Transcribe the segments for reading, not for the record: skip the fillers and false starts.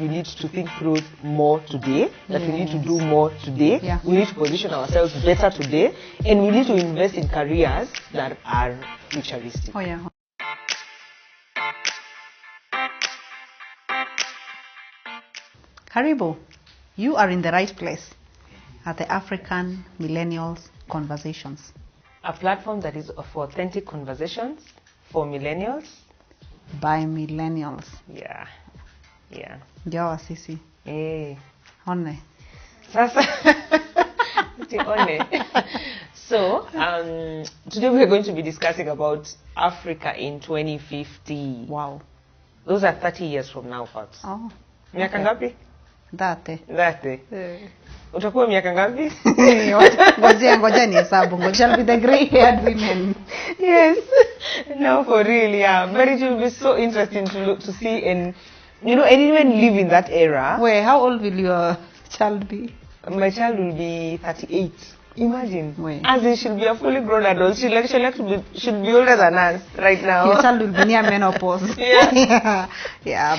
we need to think through more today, that we need to do more today, we need to position ourselves better today, and we need to invest in careers that are futuristic. Karibu, you are in the right place at the African Millennials Conversations. A platform that is for authentic conversations for millennials. By millennials. Yeah. Jawa sisi. One. Sasa. So, today we are going to be discussing about Africa in 2050. Wow. Those are 30 years from now, perhaps. Oh. Miaka ngapi? Date. Utakuwa miaka ngapi? Ngoja ni hesabu. Ngoja shall be the gray-haired women. Yes. No, for real, yeah. But it will be so interesting to see, and you know, and even live in that era. Wait, how old will your child be? My child will be 38. Imagine. Wait. As in, she'll be a fully grown adult. She'll be older than us right now. Your child will be near menopause. Yeah.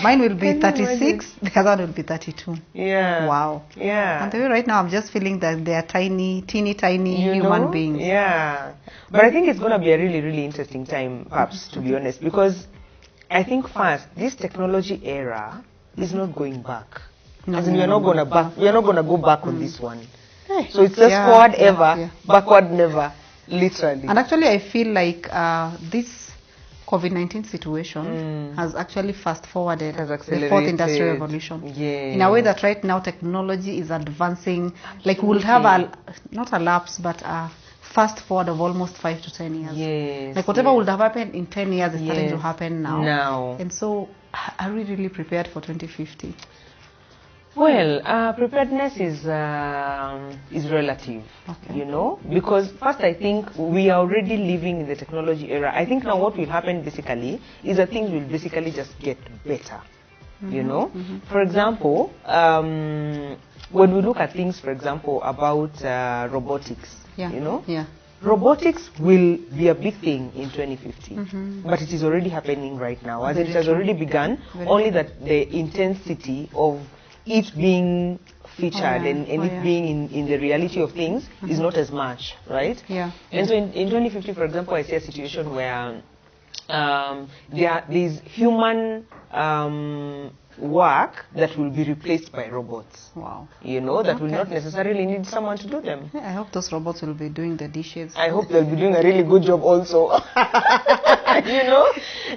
Mine will be 36. The other one will be 32. Yeah. Wow. Yeah. And the way right now, I'm just feeling that they are teeny human beings. Yeah. But I think it's going to be a really, really interesting time, perhaps, to be honest, because I think first, this technology era is not going back. As in, we are not going to go back on this one. So it's just forward ever, backward never, literally. And actually, I feel like this COVID-19 situation has actually fast-forwarded the fourth industrial revolution. In a way that right now technology is advancing. Like we'll have not a lapse, but a fast forward of almost 5 to 10 years. Like whatever would have happened in 10 years is starting to happen now. And so, are we really prepared for 2050? Well, preparedness is relative, you know, because first I think we are already living in the technology era. I think now what will happen basically is that things will basically just get better, you know. For example, when we look at things, for example, about robotics, you know, robotics will be a big thing in 2050, but it is already happening right now, as it has already begun, only that the intensity of it being featured and it being in the reality of things is not as much, right? And so in 2050, for example, I see a situation where there's human work that will be replaced by robots. Wow. You know, that will not necessarily need someone to do them. I hope those robots will be doing the dishes. I hope they'll be doing a really good job also. You know?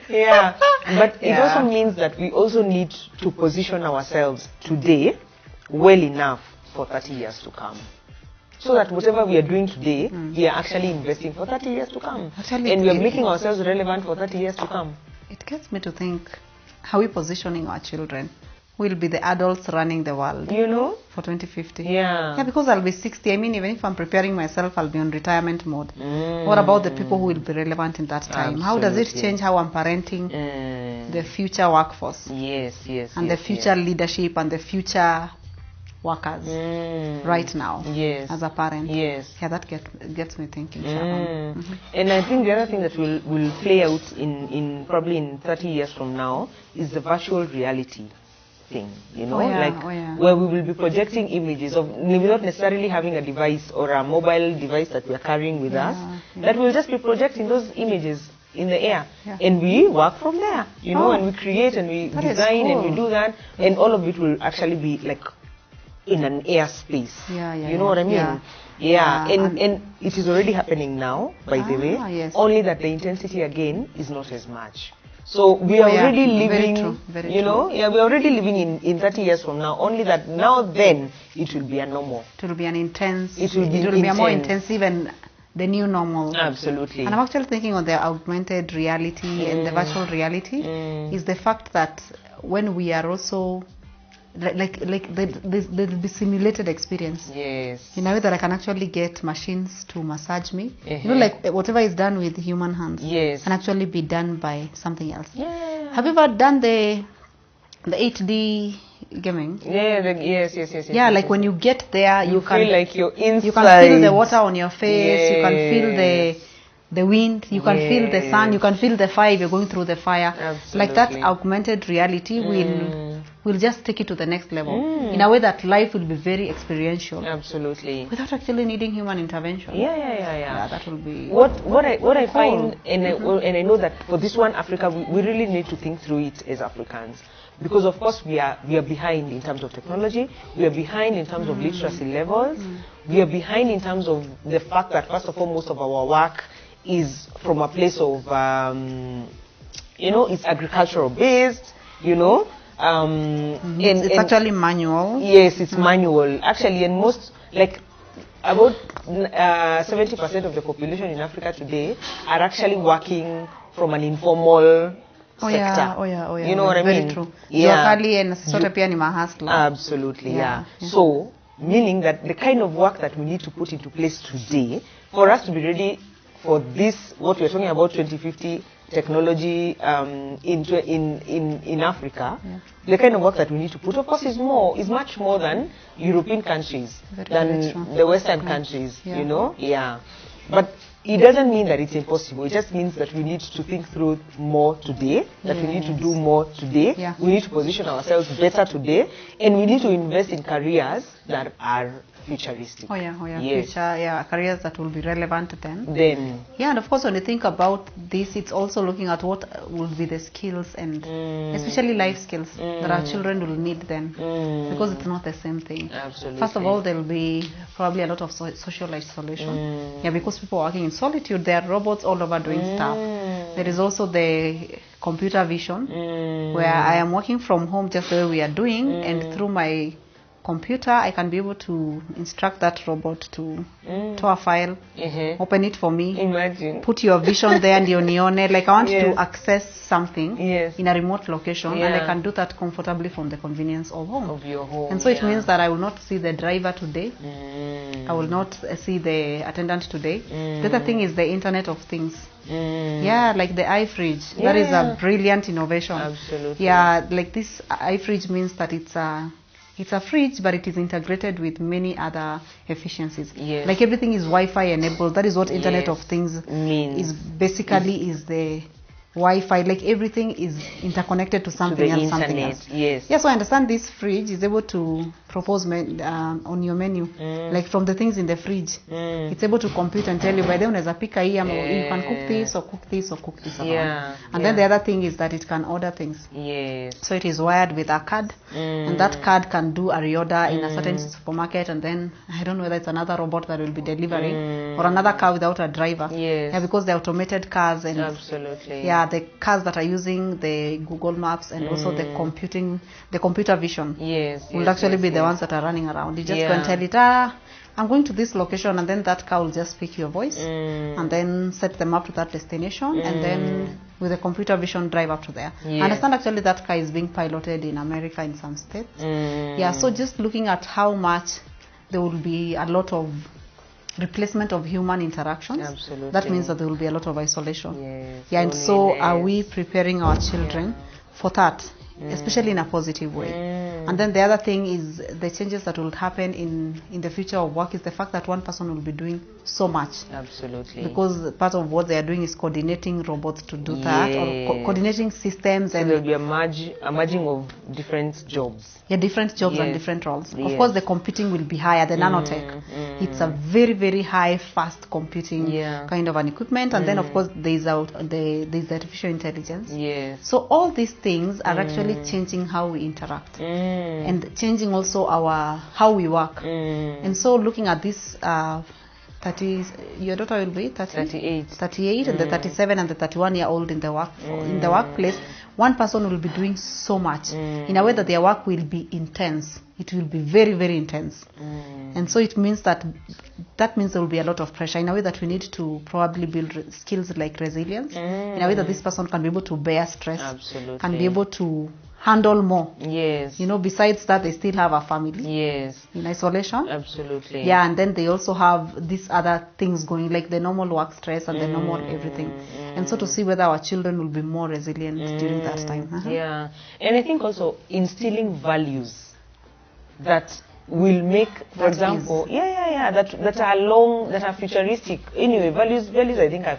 Yeah. But it also means that we also need to position ourselves today well enough for 30 years to come. So that whatever we are doing today, we are actually investing for 30 years to come. And we are making ourselves relevant for 30 years to come. It gets me to think, how are we positioning our children? We'll be the adults running the world. You know? For 2050. Yeah, because I'll be 60. I mean, even if I'm preparing myself, I'll be on retirement mode. What about the people who will be relevant in that time? How does it change how I'm parenting the future workforce? And the future leadership and the future workers right now as a parent? That gets me thinking. And I think the other thing that will play out in probably in 30 years from now is the virtual reality thing, you know, where we will be projecting images of, without necessarily having a device or a mobile device that we are carrying with us, that will just be projecting those images in the air, and we work from there, you know, and we create and we design and we do that, and all of it will actually be like in an air space. You know what I mean? And it is already happening now, by the way, only that the intensity again is not as much. So we are already living, you know, we are already living in 30 years from now, only that now then it will be a normal. It will be an intense, it will be a more intensive and the new normal. Absolutely. And I'm actually thinking on the augmented reality and the virtual reality is the fact that when we are also there'll be simulated experience. In a way that I can actually get machines to massage me. You know, like whatever is done with human hands can actually be done by something else. Have you ever done the 8D gaming? Like when you get there, you can feel like you're inside. You can feel the water on your face. You can feel the wind. You can feel the sun. You can feel the fire if you're going through the fire. Like that augmented reality we'll just take it to the next level in a way that life will be very experiential. Absolutely. Without actually needing human intervention. Yeah, that will be... What I find, and I know that for this one, Africa, we really need to think through it as Africans. Because of course we are behind in terms of technology, we are behind in terms of literacy levels, we are behind in terms of the fact that first of all most of our work is from a place of, it's agricultural based, and it's actually manual. Yes, it's manual. Actually, and most, like, about 70% of the population in Africa today are actually working from an informal sector. You know what I mean? Very true. Absolutely, yeah. So, meaning that the kind of work that we need to put into place today, for us to be ready for this, what we're talking about, 2050 technology in Africa, the kind of work that we need to put, of course, is much more than European countries, than the Western countries, But it doesn't mean that it's impossible. It just means that we need to think through more today, that we need to do more today, we need to position ourselves better today, and we need to invest in careers that are futuristic. Future, careers that will be relevant then. And of course, when you think about this, it's also looking at what will be the skills and especially life skills that our children will need then, because it's not the same thing. Absolutely. First of all, there will be probably a lot of social isolation. Because people are working in solitude, there are robots all over doing stuff. There is also the computer vision, where I am working from home just the way we are doing, and through my computer I can be able to instruct that robot to a file, open it for me, put your vision there and your nione, like I want to access something in a remote location, and I can do that comfortably from the convenience of home. Of your home. And so it means that I will not see the driver today, I will not see the attendant today. The other thing is the Internet of Things. Like the iFridge. That is a brilliant innovation. Absolutely. Like this iFridge means that it's a fridge, but it is integrated with many other efficiencies. Like everything is Wi-Fi enabled. That is what Internet of Things means. Is basically is the Wi-Fi. Like everything is interconnected to something else. Something else. So I understand this fridge is able to propose on your menu, like from the things in the fridge. It's able to compute and tell you, by the way, you can cook this or cook this or cook this. And then the other thing is that it can order things. So it is wired with a card, and that card can do a reorder in a certain supermarket, and then I don't know whether it's another robot that will be delivering or another car without a driver. Because they're automated cars, and the cars that are using the Google Maps and also the computer vision will actually be the ones that are running around. You just go and tell it, I'm going to this location, and then that car will just pick your voice and then set them up to that destination, and then with the computer vision drive up to there. I understand actually that car is being piloted in America in some states. So just looking at how much there will be a lot of replacement of human interactions. That means that there will be a lot of isolation. And so are we preparing our children for that, especially in a positive way? And then the other thing is the changes that will happen in the future of work is the fact that one person will be doing so much. Because part of what they are doing is coordinating robots to do that, or coordinating systems. So and there will be a merging of different jobs. Different jobs and different roles. Of course, the computing will be higher. The nanotech, it's a very, very high, fast computing kind of an equipment. And then, of course, there's artificial intelligence. So all these things are actually changing how we interact and changing also how we work. And so looking at this 30, your daughter will be 38 and the 37 and the 31-year-old in the workplace, one person will be doing so much in a way that their work will be intense. It will be very, very intense. And so it means that means there will be a lot of pressure, in a way that we need to probably build skills like resilience, in a way that this person can be able to bear stress, can be able to handle more. Besides that, they still have a family in isolation. And then they also have these other things going, like the normal work stress and the normal everything. And so to see whether our children will be more resilient during that time. And I think also instilling values that will make, for example, that are long, that are futuristic. Anyway, values I think are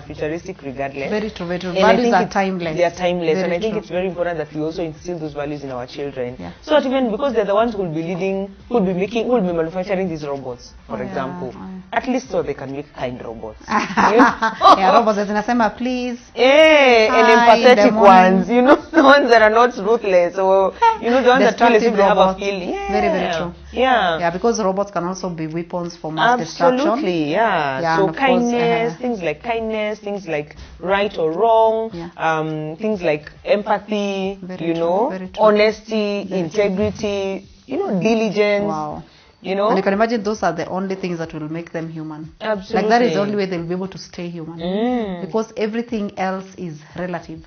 futuristic regardless. Very true, very true. Values are timeless. They are timeless, and I think it's very important that we also instill those values in our children. Yeah. So that even because they're the ones who will be leading, who will be manufacturing these robots, for example. At least so they can make kind robots. Yeah, robots that zinasema please. And empathetic ones, you know, the ones that are not ruthless, or you know, the ones that feel as if they have a feeling. Very, very true. Yeah, because robots can also be weapons for mass destruction. Absolutely, so kindness, things like kindness, things like right or wrong, things like empathy, very true. Honesty, integrity, you know, diligence. Wow. You know, and you can imagine those are the only things that will make them human. Absolutely. Like that is the only way they'll be able to stay human. Because everything else is relative.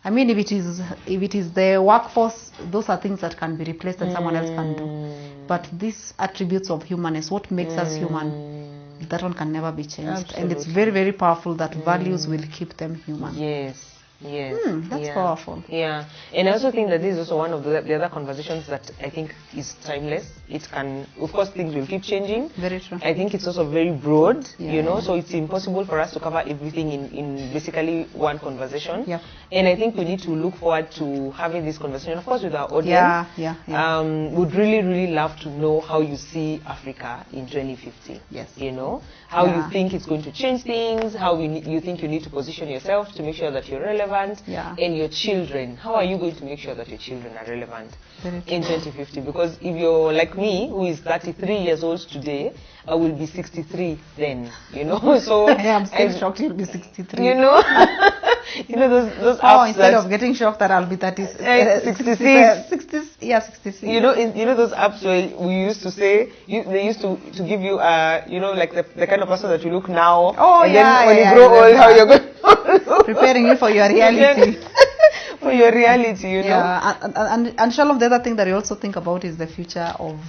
I mean, if it is the workforce, those are things that can be replaced and someone else can do. But these attributes of humanness, what makes us human, that one can never be changed. Absolutely. And it's very, very powerful that values will keep them human. Yes. That's powerful. Yeah, and I also think that this is also one of the other conversations that I think is timeless. It can, of course, things will keep changing. Very true. I think it's also very broad, you know, so it's impossible for us to cover everything in basically one conversation. Yeah. And I think we need to look forward to having this conversation, of course, with our audience. Would really, really love to know how you see Africa in 2050. Yes. You know, how you think it's going to change things, how you think you need to position yourself to make sure that you're relevant. And your children, how are you going to make sure that your children are relevant in 2050? Because if you're like me, who is 33 years old today, I will be 63 then, you know. So I'm still shocked you'll be 63. You know, you know those apps instead of getting shocked that I'll be 66. 66. You know those apps where we used to say they used to give you you know, like the kind of person that you look now. Then when you grow old, how you're going preparing you for your reality. For your reality, you know. Yeah, and some of the other thing that you also think about is the future of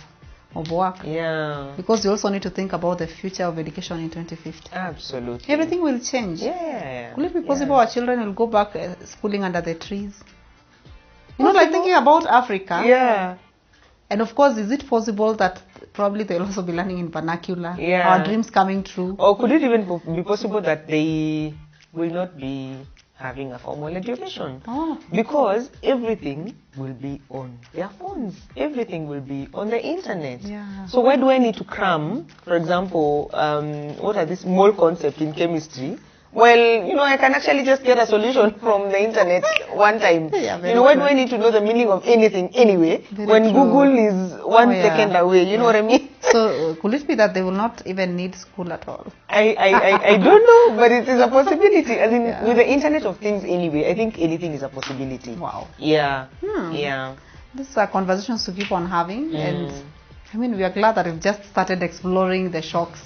work. Yeah. Because you also need to think about the future of education in 2050. Absolutely. Everything will change. Yeah. Will it be possible our children will go back schooling under the trees? You know, like thinking about Africa. Yeah. And of course, is it possible that probably they'll also be learning in vernacular? Yeah. Our dreams coming true? Or could it even be possible that they will not be having a formal education? Because everything will be on their phones. Everything will be on the internet. So why do I need to cram, for example, what are these mole concepts in chemistry? Well, you know, I can actually just get a solution from the internet one time. You know, why do I need to know the meaning of anything anyway when Google is 1 second away? You know what I mean? So could it be that they will not even need school at all? I don't know, but it is a possibility. I mean, with the Internet of Things anyway, I think anything is a possibility. Wow. Yeah. These are conversations to keep on having, and I mean, we are glad that we've just started exploring the shocks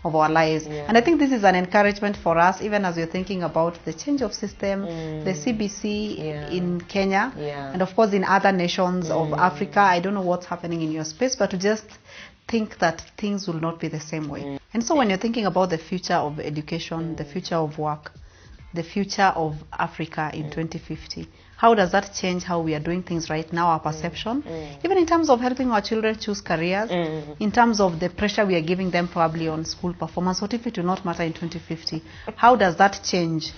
of our lives. And I think this is an encouragement for us, even as we're thinking about the change of system, the CBC in Kenya, and of course in other nations of Africa. I don't know what's happening in your space, but to just think that things will not be the same way. And so when you're thinking about the future of education, the future of work, the future of Africa in 2050, how does that change how we are doing things right now, our perception, even in terms of helping our children choose careers, in terms of the pressure we are giving them probably on school performance? What if it will not matter in 2050? How does that change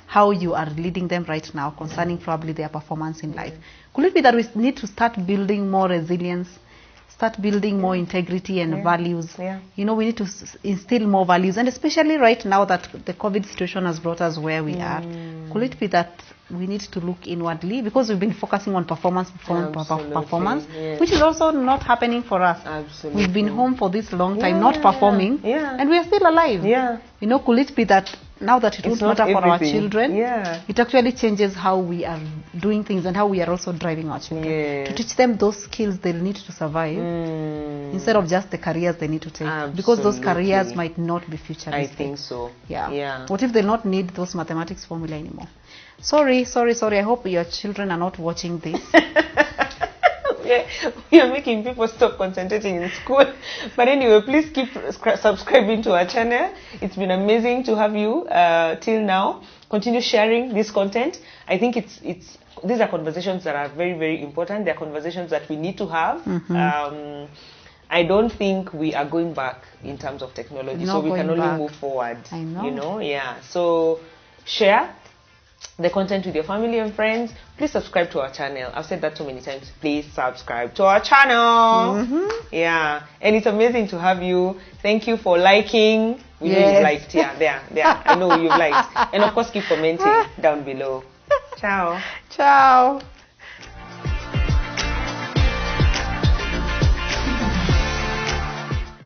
how you are leading them right now concerning probably their performance in life? Could it be that we need to start building more resilience, start building more integrity and values? You know, we need to instill more values, and especially right now that the COVID situation has brought us where we are. Could it be that we need to look inwardly, because we've been focusing on performance, which is also not happening for us. We've been home for this long time, not performing, and we are still alive. You know, could it be that now that it won't matter for our children, it actually changes how we are doing things and how we are also driving our children, to teach them those skills they'll need to survive, instead of just the careers they need to take, because those careers might not be futuristic. I think so. What if they'll not need those mathematics formula anymore? Sorry. I hope your children are not watching this. We are making people stop concentrating in school. But anyway, please keep subscribing to our channel. It's been amazing to have you till now. Continue sharing this content. I think these are conversations that are very, very important. They are conversations that we need to have. I don't think we are going back in terms of technology, so we can only move forward. I know. You know, yeah. So share the content with your family and friends. Please subscribe to our channel. I've said that too many times. Please subscribe to our channel. Yeah, and it's amazing to have you. Thank you for liking. We know you've liked. Yeah, there. I know you've liked. And of course, keep commenting down below. Ciao. Ciao.